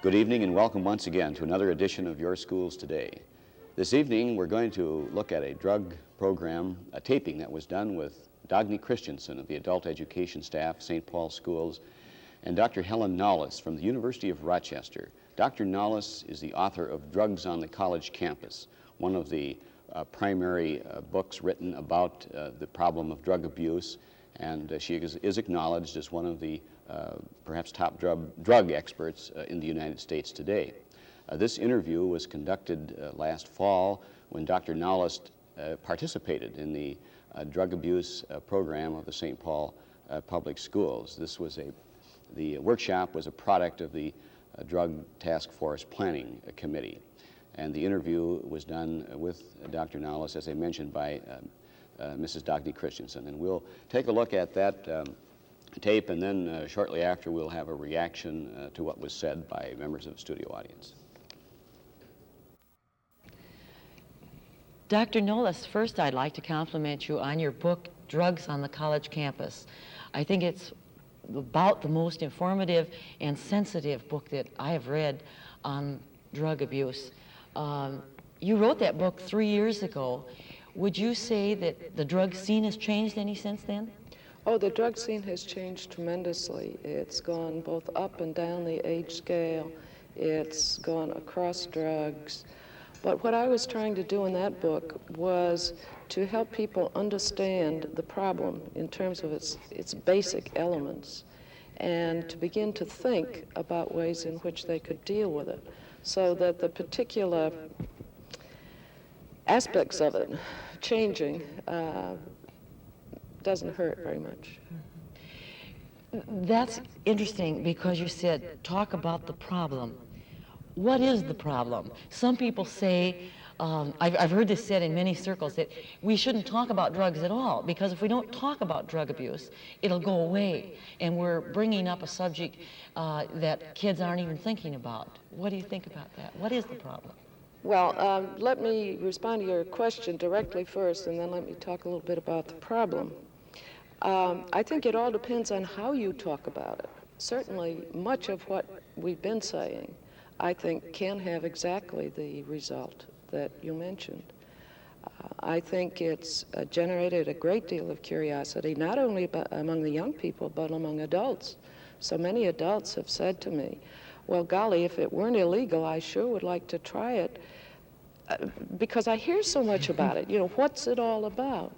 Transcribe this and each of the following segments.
Good evening and welcome once again to another edition of Your Schools Today. This evening we're going to look at a drug program, a taping that was done with Dagny Christensen of the Adult Education Staff, St. Paul Schools, and Dr. Helen Nollis from the University of Rochester. Dr. Nollis is the author of Drugs on the College Campus, one of the primary books written about the problem of drug abuse, and she is acknowledged as one of the perhaps top drug experts in the United States today. This interview was conducted last fall when Dr. Nollis participated in the drug abuse program of the St. Paul Public Schools. The workshop was a product of the Drug Task Force Planning Committee, and the interview was done with Dr. Nollis, as I mentioned, by Mrs. Dagny Christensen. And we'll take a look at that tape, and then shortly after we'll have a reaction to what was said by members of the studio audience. Dr. Nollis, first I'd like to compliment you on your book, Drugs on the College Campus. I think it's about the most informative and sensitive book that I have read on drug abuse. You wrote that book 3 years ago. Would you say that the drug scene has changed any since then? Oh, the drug scene has changed tremendously. It's gone both up and down the age scale. It's gone across drugs. But what I was trying to do in that book was to help people understand the problem in terms of its basic elements, and to begin to think about ways in which they could deal with it, so that the particular aspects of it changing doesn't hurt very much. That's interesting, because you said, talk about the problem. What is the problem? Some people say, I've heard this said in many circles, that we shouldn't talk about drugs at all, because if we don't talk about drug abuse, it'll go away, and we're bringing up a subject that kids aren't even thinking about. What do you think about that? What is the problem? Well, let me respond to your question directly first, and then let me talk a little bit about the problem. I think it all depends on how you talk about it. Certainly, much of what we've been saying, I think, can have exactly the result that you mentioned. I think it's generated a great deal of curiosity, not only among the young people, but among adults. So many adults have said to me, well, golly, if it weren't illegal, I sure would like to try it, because I hear so much about it. You know, what's it all about?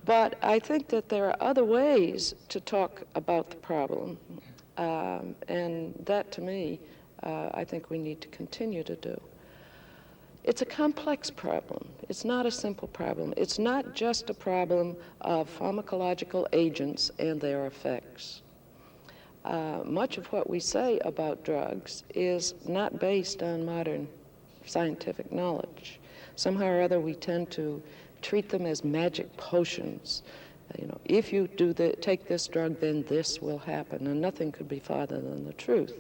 But I think that there are other ways to talk about the problem, and that, to me, I think we need to continue to do. It's a complex problem. It's not a simple problem. It's not just a problem of pharmacological agents and their effects. Much of what we say about drugs is not based on modern scientific knowledge. Somehow or other, we tend to treat them as magic potions. You know, if you take this drug, then this will happen, and nothing could be farther than the truth,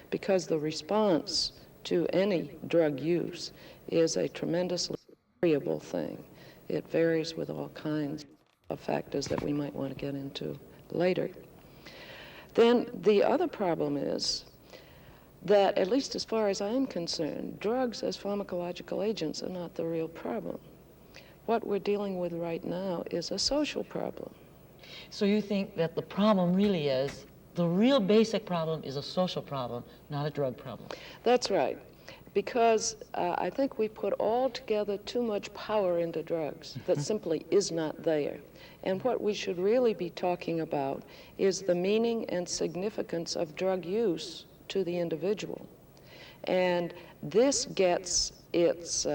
because the response to any drug use is a tremendously variable thing. It varies with all kinds of factors that we might want to get into later. Then the other problem is that, at least as far as I'm concerned, drugs as pharmacological agents are not the real problem. What we're dealing with right now is a social problem. So you think that the problem really is, the real basic problem is a social problem, not a drug problem? That's right, because I think we put altogether too much power into drugs that simply is not there. And what we should really be talking about is the meaning and significance of drug use to the individual. And this gets its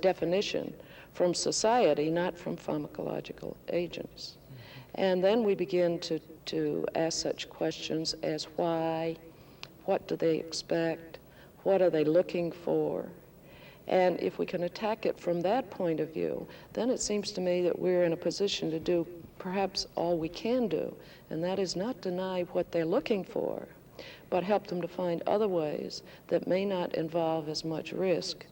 definition from society, not from pharmacological agents. And then we begin to ask such questions as why, what do they expect, what are they looking for? And if we can attack it from that point of view, then it seems to me that we're in a position to do perhaps all we can do, and that is not deny what they're looking for, but help them to find other ways that may not involve as much risk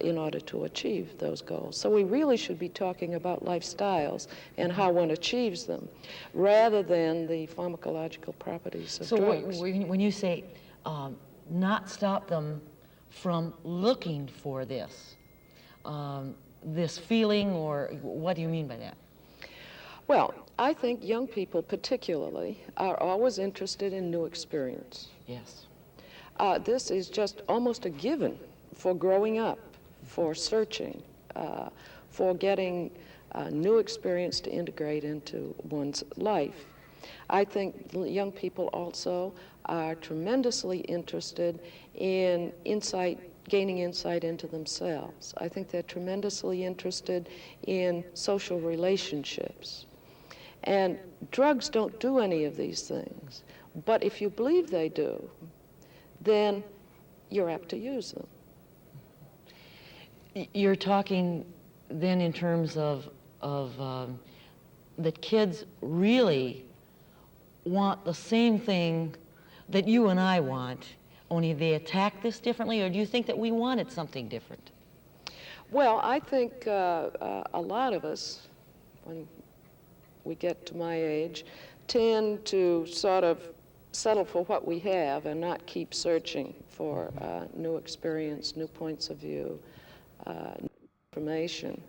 in order to achieve those goals. So we really should be talking about lifestyles and how one achieves them, rather than the pharmacological properties of drugs. So when you say not stop them from looking for this feeling, or what do you mean by that? Well, I think young people particularly are always interested in new experience. Yes. This is just almost a given for growing up, for searching, for getting new experience to integrate into one's life. I think young people also are tremendously interested in gaining insight into themselves. I think they're tremendously interested in social relationships. And drugs don't do any of these things. But if you believe they do, then you're apt to use them. You're talking then in terms of that kids really want the same thing that you and I want, only they attack this differently, or do you think that we wanted something different? Well, I think a lot of us, when we get to my age, tend to sort of settle for what we have and not keep searching for new experience, new points of view, new information.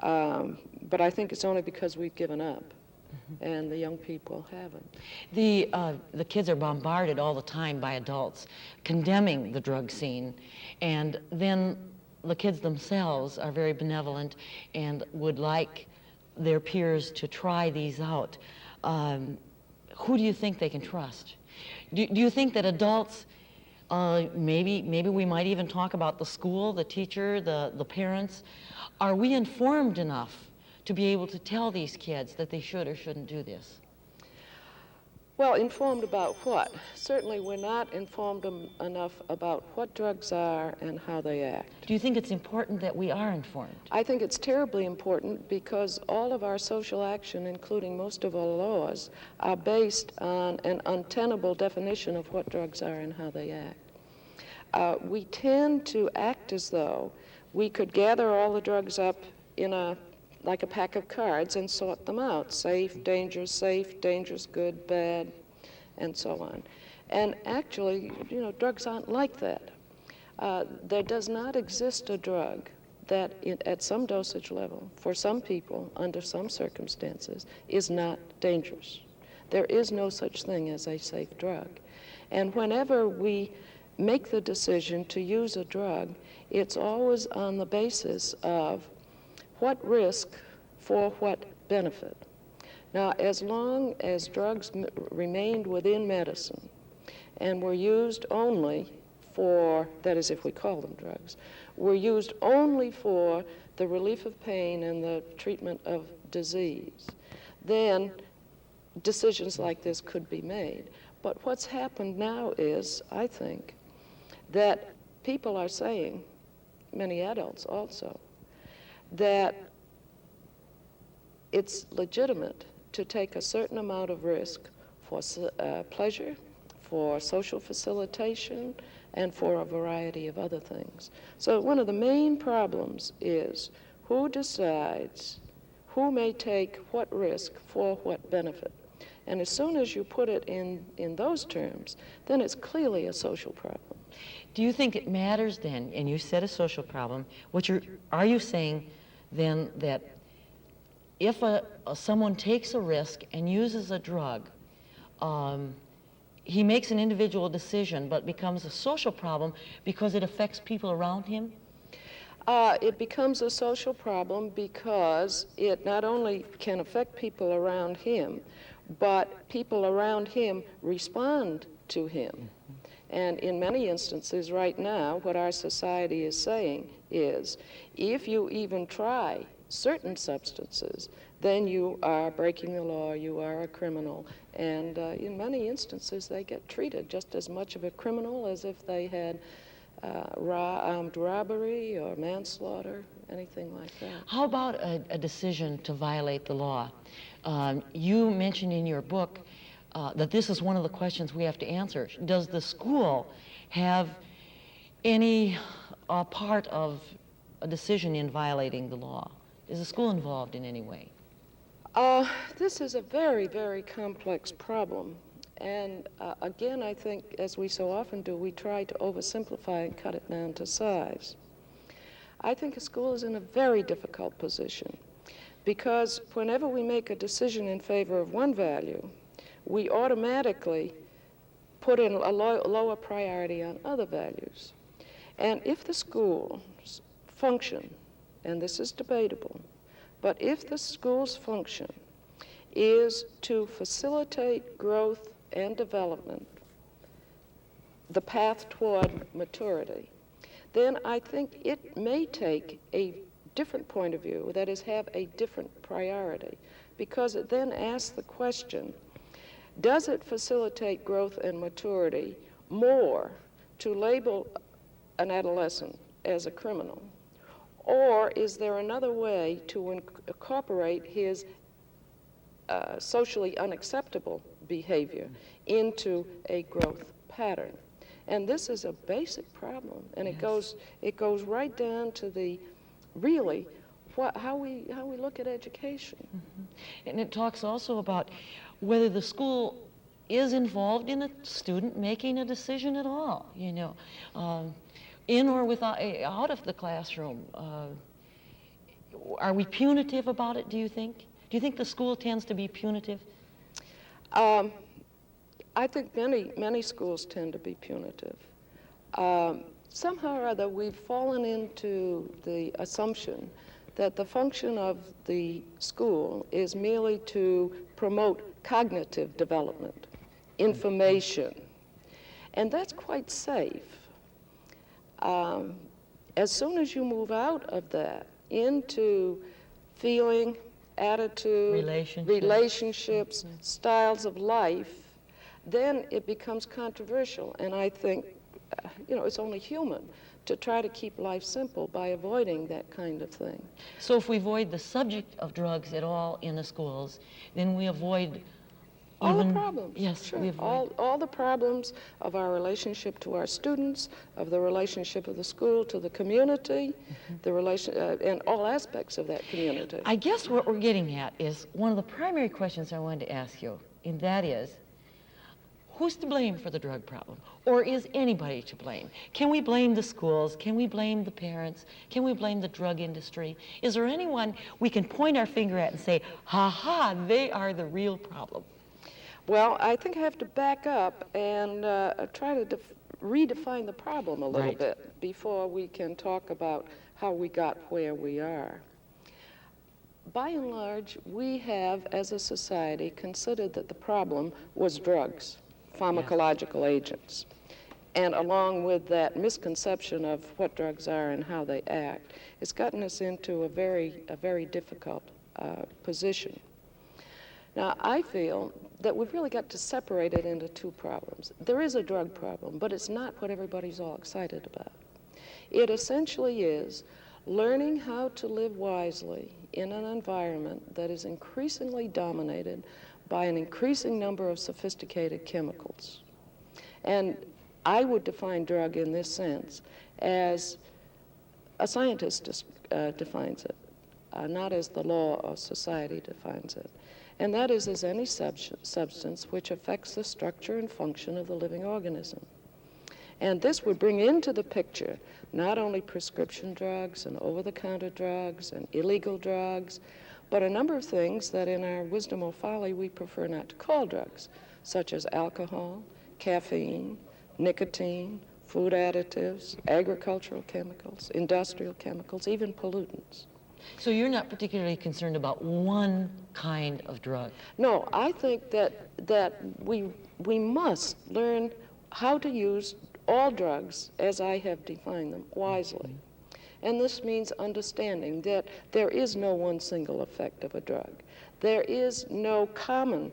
But I think it's only because we've given up, and the young people haven't. The kids are bombarded all the time by adults condemning the drug scene, and then the kids themselves are very benevolent and would like their peers to try these out. Who do you think they can trust? Do you think that adults, maybe we might even talk about the school, the teacher, the parents, are we informed enough to be able to tell these kids that they should or shouldn't do this? Well, informed about what? Certainly we're not informed enough about what drugs are and how they act. Do you think it's important that we are informed? I think it's terribly important because all of our social action, including most of our laws, are based on an untenable definition of what drugs are and how they act. We tend to act as though we could gather all the drugs up like a pack of cards and sort them out. Safe, dangerous, good, bad, and so on. And actually, drugs aren't like that. There does not exist a drug that at some dosage level, for some people, under some circumstances, is not dangerous. There is no such thing as a safe drug. And whenever we make the decision to use a drug, it's always on the basis of what risk for what benefit. Now, as long as drugs remained within medicine and were used only for, that is if we call them drugs, were used only for the relief of pain and the treatment of disease, then decisions like this could be made. But what's happened now is, I think, that people are saying, many adults also, that it's legitimate to take a certain amount of risk for pleasure, for social facilitation, and for a variety of other things. So one of the main problems is who decides who may take what risk for what benefit. And as soon as you put it in those terms, then it's clearly a social problem. Do you think it matters then, and you said a social problem, are you saying then that if someone takes a risk and uses a drug, he makes an individual decision but becomes a social problem because it affects people around him? It becomes a social problem because it not only can affect people around him, but people around him respond to him. And in many instances right now, what our society is saying is, if you even try certain substances, then you are breaking the law, you are a criminal. And in many instances, they get treated just as much of a criminal as if they had armed robbery or manslaughter, anything like that. How about a decision to violate the law? You mentioned in your book that this is one of the questions we have to answer. Does the school have any part of a decision in violating the law? Is the school involved in any way? This is a very, very complex problem. And again, I think, as we so often do, we try to oversimplify and cut it down to size. I think a school is in a very difficult position because whenever we make a decision in favor of one value, we automatically put in a lower priority on other values. And if the schools function, and this is debatable, but if the school's function is to facilitate growth and development, the path toward maturity, then I think it may take a different point of view, that is, have a different priority, because it then asks the question, does it facilitate growth and maturity more to label an adolescent as a criminal, or is there another way to incorporate his socially unacceptable behavior into a growth pattern? And this is a basic problem, and it goes right down to the really how we look at education. Mm-hmm. And it talks also about whether the school is involved in a student making a decision at all, you know, in or without, out of the classroom. Are we punitive about it, do you think? Do you think the school tends to be punitive? I think many schools tend to be punitive. Somehow or other, we've fallen into the assumption that the function of the school is merely to promote cognitive development, information, and that's quite safe. As soon as you move out of that into feeling, attitude, relationships, styles of life, then it becomes controversial. And I think, you know, it's only human to try to keep life simple by avoiding that kind of thing. So if we avoid the subject of drugs at all in the schools, then we avoid all the problems. Yes, sure. We avoid all the problems of our relationship to our students, of the relationship of the school to the community, the relation, and all aspects of that community. I guess what we're getting at is one of the primary questions I wanted to ask you, and that is, who's to blame for the drug problem? Or is anybody to blame? Can we blame the schools? Can we blame the parents? Can we blame the drug industry? Is there anyone we can point our finger at and say, ha ha, they are the real problem? Well, I think I have to back up and try to redefine the problem a little bit before we can talk about how we got where we are. By and large, we have, as a society, considered that the problem was drugs, pharmacological agents. And along with that misconception of what drugs are and how they act, it's gotten us into a very difficult position. Now, I feel that we've really got to separate it into two problems. There is a drug problem, but it's not what everybody's all excited about. It essentially is learning how to live wisely in an environment that is increasingly dominated by an increasing number of sophisticated chemicals. And I would define drug in this sense as a scientist defines it, not as the law of society defines it. And that is as any substance which affects the structure and function of the living organism. And this would bring into the picture not only prescription drugs and over-the-counter drugs and illegal drugs, but a number of things that in our wisdom or folly we prefer not to call drugs, such as alcohol, caffeine, nicotine, food additives, agricultural chemicals, industrial chemicals, even pollutants. So you're not particularly concerned about one kind of drug? No, I think that we must learn how to use all drugs, as I have defined them, wisely. And this means understanding that there is no one single effect of a drug. There is no common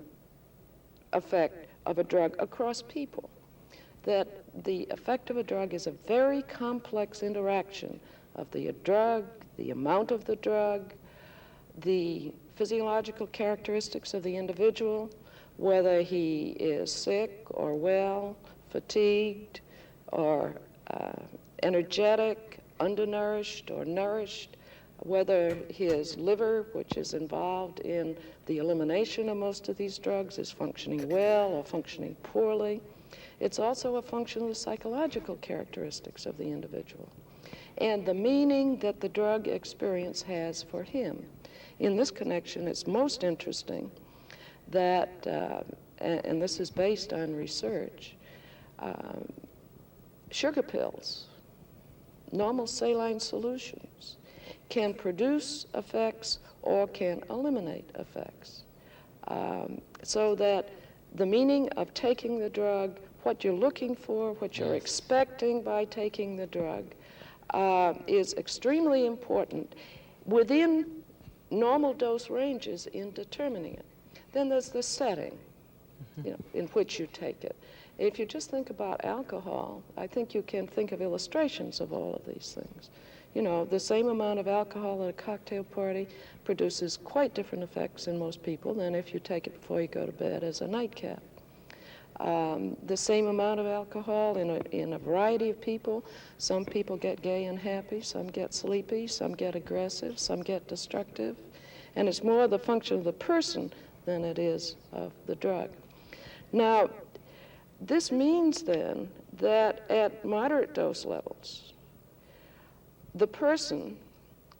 effect of a drug across people. That the effect of a drug is a very complex interaction of the drug, the amount of the drug, the physiological characteristics of the individual, whether he is sick or well, fatigued or energetic, undernourished or nourished, whether his liver, which is involved in the elimination of most of these drugs, is functioning well or functioning poorly. It's also a function of the psychological characteristics of the individual and the meaning that the drug experience has for him. In this connection, it's most interesting that, and this is based on research, sugar pills, normal saline solutions, can produce effects or can eliminate effects. So that the meaning of taking the drug, what you're looking for, what you're expecting by taking the drug, is extremely important within normal dose ranges in determining it. Then there's the setting, in which you take it. If you just think about alcohol, I think you can think of illustrations of all of these things. The same amount of alcohol at a cocktail party produces quite different effects in most people than if you take it before you go to bed as a nightcap. The same amount of alcohol in a variety of people. Some people get gay and happy, some get sleepy, some get aggressive, some get destructive. And it's more the function of the person than it is of the drug. Now, this means then that at moderate dose levels, the person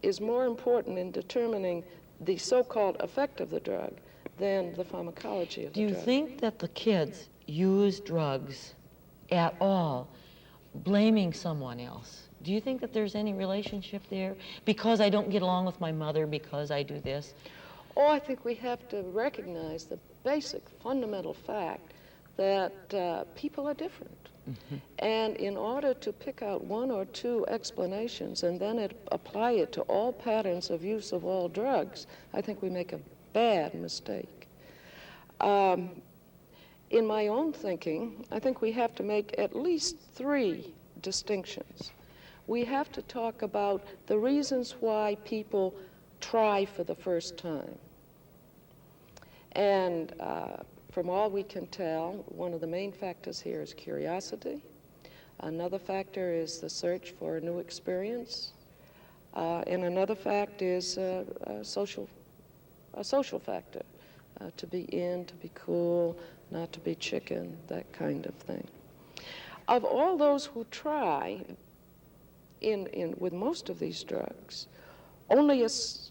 is more important in determining the so-called effect of the drug than the pharmacology of the drug. Do you think that the kids use drugs at all blaming someone else? Do you think that there's any relationship there? Because I don't get along with my mother, because I do this? Oh, I think we have to recognize the basic fundamental fact that people are different. And in order to pick out one or two explanations and then apply it to all patterns of use of all drugs, I think we make a bad mistake. In my own thinking, I think we have to make at least three distinctions. We have to talk about the reasons why people try for the first time. And from all we can tell, one of the main factors here is curiosity. Another factor is the search for a new experience. And another fact is a social factor, to be in, to be cool, not to be chicken, that kind of thing. Of all those who try with most of these drugs, only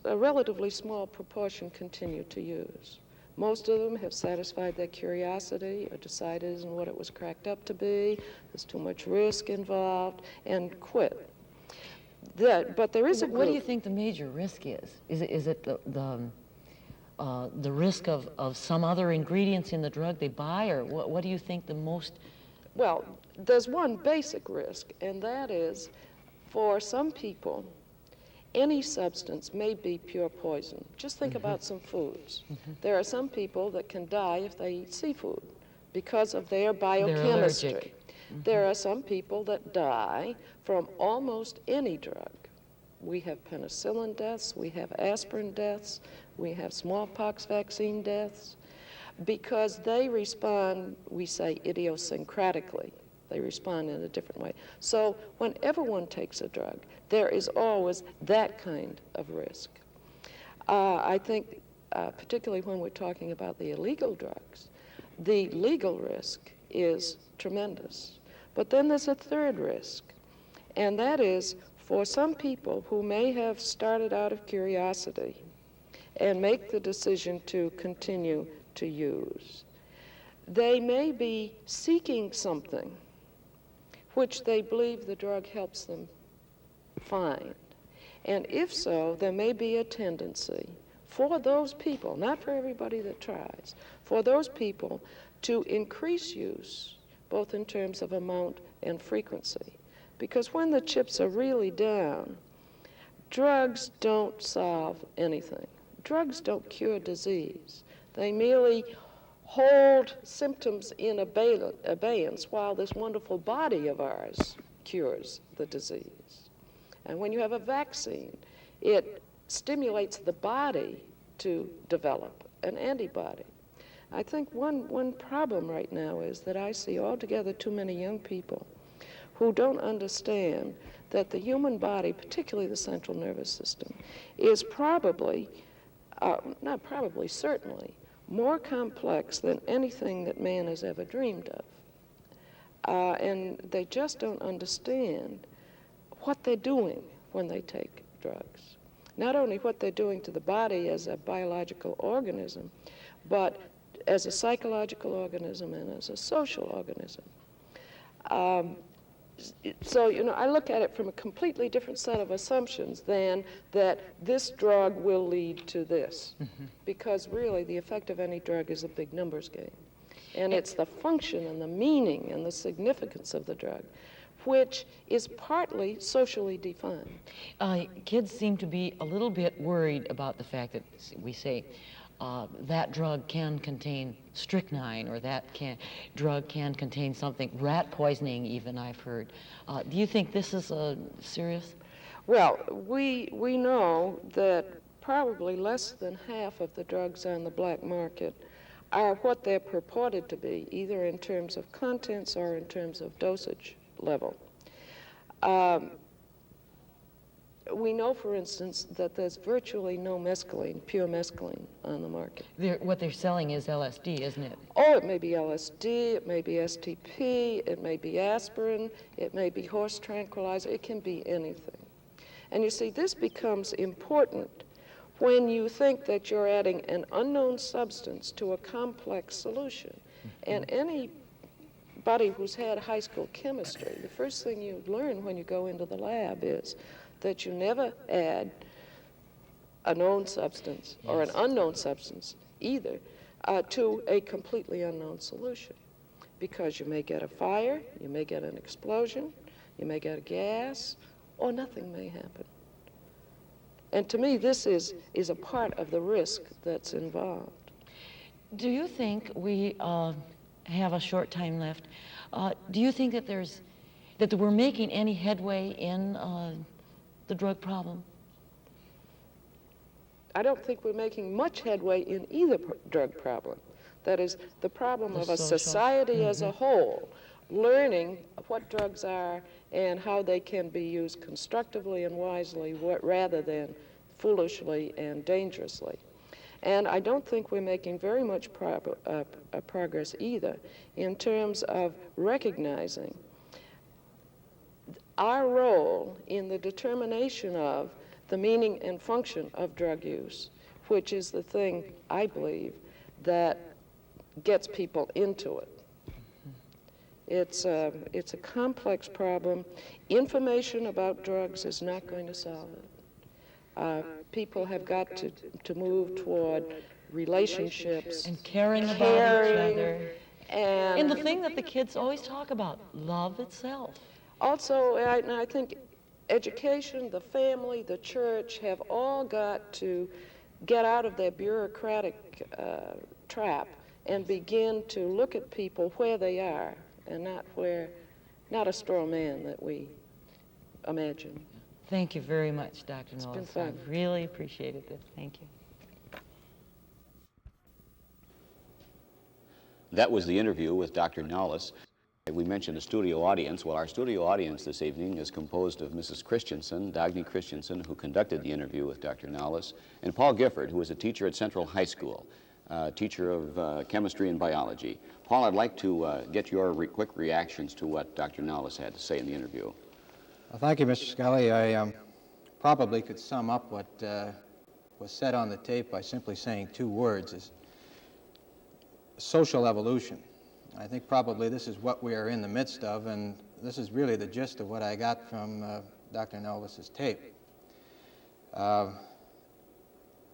a relatively small proportion continue to use. Most of them have satisfied their curiosity or decided it isn't what it was cracked up to be, there's too much risk involved, and quit. But there is a group. What do you think the major risk is? Is it the risk of some other ingredients in the drug they buy, or what do you think the most? Well, there's one basic risk, and that is, for some people, any substance may be pure poison. Just think about some foods. There are some people that can die if they eat seafood because of their biochemistry. They're allergic. There are some people that die from almost any drug. We have penicillin deaths, we have aspirin deaths, we have smallpox vaccine deaths, because they respond, we say, idiosyncratically. They respond in a different way. So whenever one takes a drug, there is always that kind of risk. I think, particularly when we're talking about the illegal drugs, the legal risk is tremendous. But then there's a third risk, and that is for some people who may have started out of curiosity and make the decision to continue to use, they may be seeking something which they believe the drug helps them find. And if so, there may be a tendency for those people, not for everybody that tries, for those people to increase use, both in terms of amount and frequency. Because when the chips are really down, drugs don't solve anything. Drugs don't cure disease. They merely hold symptoms in abeyance while this wonderful body of ours cures the disease. And when you have a vaccine, it stimulates the body to develop an antibody. I think one problem right now is that I see altogether too many young people who don't understand that the human body, particularly the central nervous system, is probably, not probably, certainly, more complex than anything that man has ever dreamed of. And they just don't understand what they're doing when they take drugs. Not only what they're doing to the body as a biological organism, but as a psychological organism and as a social organism. So, you know, I look at it from a completely different set of assumptions than that this drug will lead to this. Because really, the effect of any drug is a big numbers game. And it's the function and the meaning and the significance of the drug, which is partly socially defined. Kids seem to be a little bit worried about the fact that we say that drug can contain strychnine, or that drug can contain something, rat poisoning even, I've heard. Do you think this is serious? Well, we know that probably less than half of the drugs on the black market are what they're purported to be, either in terms of contents or in terms of dosage level. We know, for instance, that there's virtually no mescaline, pure mescaline, on the market. What they're selling is LSD, isn't it? Oh, it may be LSD, it may be STP, it may be aspirin, it may be horse tranquilizer, it can be anything. And you see, this becomes important when you think that you're adding an unknown substance to a complex solution. And anybody who's had high school chemistry, the first thing you learn when you go into the lab is that you never add a known substance or an unknown substance either to a completely unknown solution, because you may get a fire, you may get an explosion, you may get a gas, or nothing may happen. And to me, this is a part of the risk that's involved. Do you think we have a short time left? Do you think that that we're making any headway in the drug problem? I don't think we're making much headway in either drug problem. That is, the problem of a society as a whole, learning what drugs are and how they can be used constructively and wisely rather than foolishly and dangerously. And I don't think we're making very much progress either in terms of recognizing our role in the determination of the meaning and function of drug use, which is the thing, I believe, that gets people into it. It's a complex problem. Information about drugs is not going to solve it. People have got to move toward relationships. And caring about each other. And the thing that the kids always talk about, love itself. Also, I think education, the family, the church have all got to get out of their bureaucratic trap and begin to look at people where they are and not a straw man that we imagine. Thank you very much, Dr. Knowles. It's been fun. I really appreciated this. Thank you. That was the interview with Dr. Knowles. We mentioned a studio audience. Well, our studio audience this evening is composed of Mrs. Christensen, Dagny Christensen, who conducted the interview with Dr. Knowles, and Paul Gifford, who is a teacher at Central High School, teacher of chemistry and biology. Paul, I'd like to get your quick reactions to what Dr. Knowles had to say in the interview. Well, thank you, Mr. Scully. I probably could sum up what was said on the tape by simply saying two words: is social evolution. I think probably this is what we are in the midst of, and this is really the gist of what I got from Dr. Knowles' tape.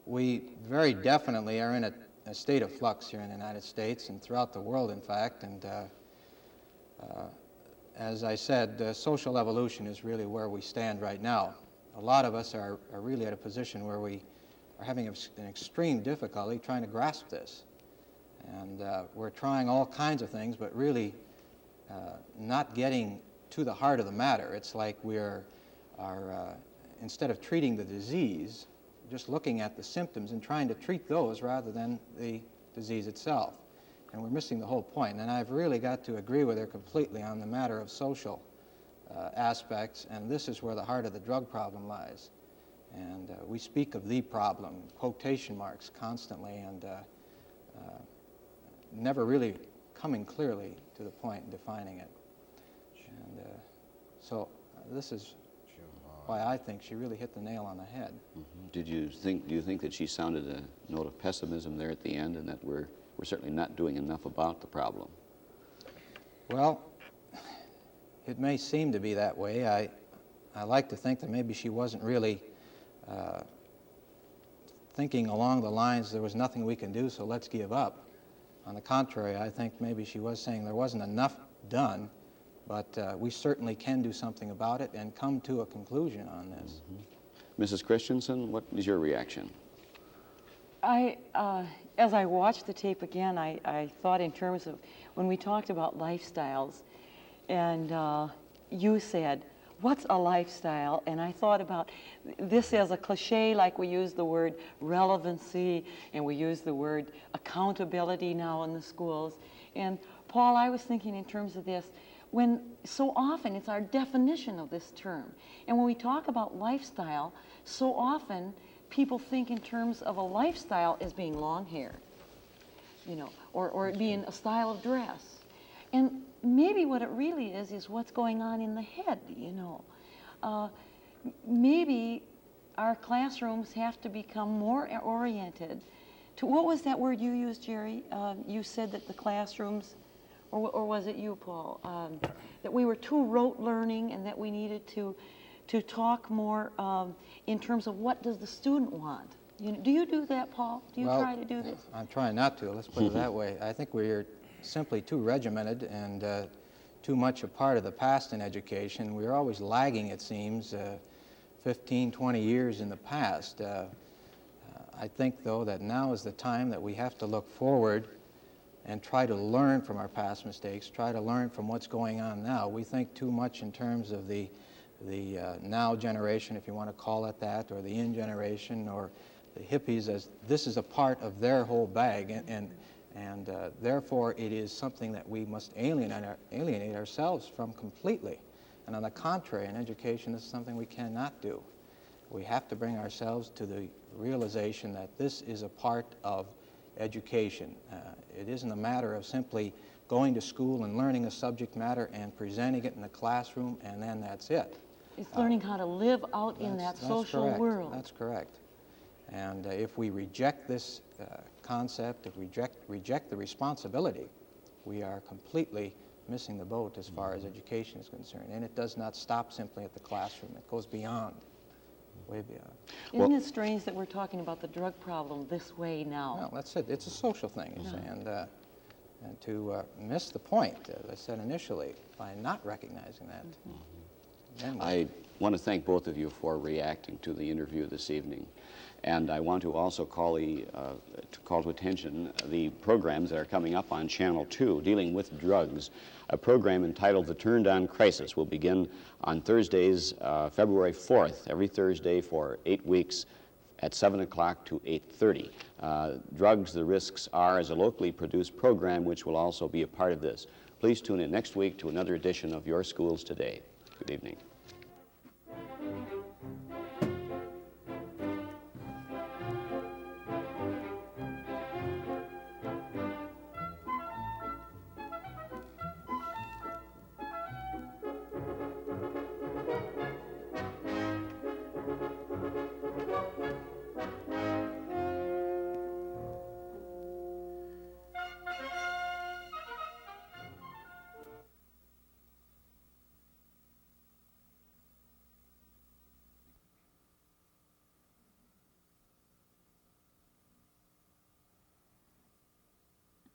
We very definitely are in a state of flux here in the United States and throughout the world, in fact, and as I said, social evolution is really where we stand right now. A lot of us are really at a position where we are having an extreme difficulty trying to grasp this. And we're trying all kinds of things, but really not getting to the heart of the matter. It's like instead of treating the disease, just looking at the symptoms and trying to treat those rather than the disease itself. And we're missing the whole point. And I've really got to agree with her completely on the matter of social aspects, and this is where the heart of the drug problem lies. And we speak of the problem, quotation marks, constantly, and never really coming clearly to the point in defining it. And so this is why I think she really hit the nail on the head. Mm-hmm. Do you think that she sounded a note of pessimism there at the end, and that we're certainly not doing enough about the problem? Well, it may seem to be that way. I like to think that maybe she wasn't really thinking along the lines, there was nothing we can do, so let's give up. On the contrary, I think maybe she was saying there wasn't enough done, but we certainly can do something about it and come to a conclusion on this. Mm-hmm. Mrs. Christensen, what is your reaction? As I watched the tape again, I thought in terms of when we talked about lifestyles, and you said, what's a lifestyle? And I thought about this as a cliche, like we use the word relevancy, and we use the word accountability now in the schools. And Paul, I was thinking in terms of this, when so often it's our definition of this term. And when we talk about lifestyle, so often people think in terms of a lifestyle as being long hair, you know, or it being a style of dress. And maybe what it really is what's going on in the head, you know. Maybe our classrooms have to become more oriented to, what was that word you used, Jerry? You said that the classrooms, or was it you, Paul, that we were too rote learning and that we needed to talk more in terms of what does the student want? You know, do you do that, Paul? Do you try to do this? I'm trying not to, let's put it that way. I think we're simply too regimented and too much a part of the past in education. We're always lagging, it seems, 15, 20 years in the past. I think, though, that now is the time that we have to look forward and try to learn from our past mistakes, try to learn from what's going on now. We think too much in terms of the now generation, if you want to call it that, or the in generation, or the hippies, as this is a part of their whole bag, and therefore it is something that we must alienate ourselves from completely. And on the contrary, in education, this is something we cannot do. We have to bring ourselves to the realization that this is a part of education. It isn't a matter of simply going to school and learning a subject matter and presenting it in the classroom, and then that's it. It's learning how to live out in that social world. That's correct. And if we reject this concept, if we reject the responsibility, we are completely missing the boat as far as education is concerned. And it does not stop simply at the classroom. It goes beyond, way beyond. Isn't it strange that we're talking about the drug problem this way now? Well, that's it. It's a social thing, you say. And to miss the point, as I said initially, by not recognizing that. I want to thank both of you for reacting to the interview this evening. And I want to also call to attention the programs that are coming up on Channel 2 dealing with drugs. A program entitled The Turned On Crisis will begin on Thursdays, February 4th, every Thursday for 8 weeks at 7 o'clock to 8:30. Drugs, the Risks Are is a locally produced program which will also be a part of this. Please tune in next week to another edition of Your Schools Today. Good evening.